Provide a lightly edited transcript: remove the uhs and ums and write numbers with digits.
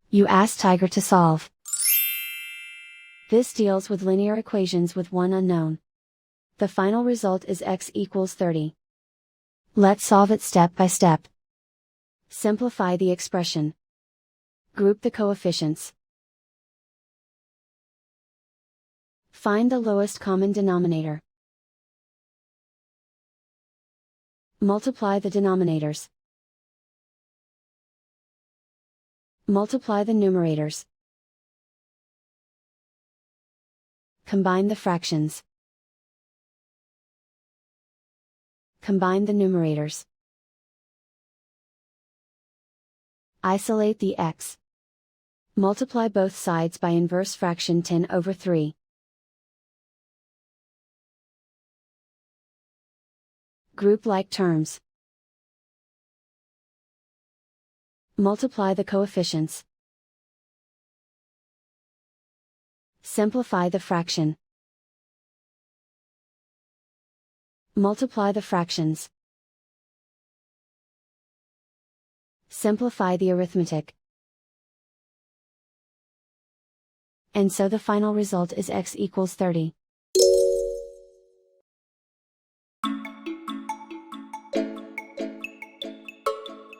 You ask Tiger to solve. This deals with linear equations with one unknown. The final result is x equals 30. Let's solve it step by step. Simplify the expression. Group the coefficients. Find the lowest common denominator. Multiply the denominators. Multiply the numerators. Combine the fractions. Combine the numerators. Isolate the x. Multiply both sides by inverse fraction 10/3. Group like terms. Multiply the coefficients. Simplify the fraction. Multiply the fractions. Simplify the arithmetic. And so the final result is x equals 30.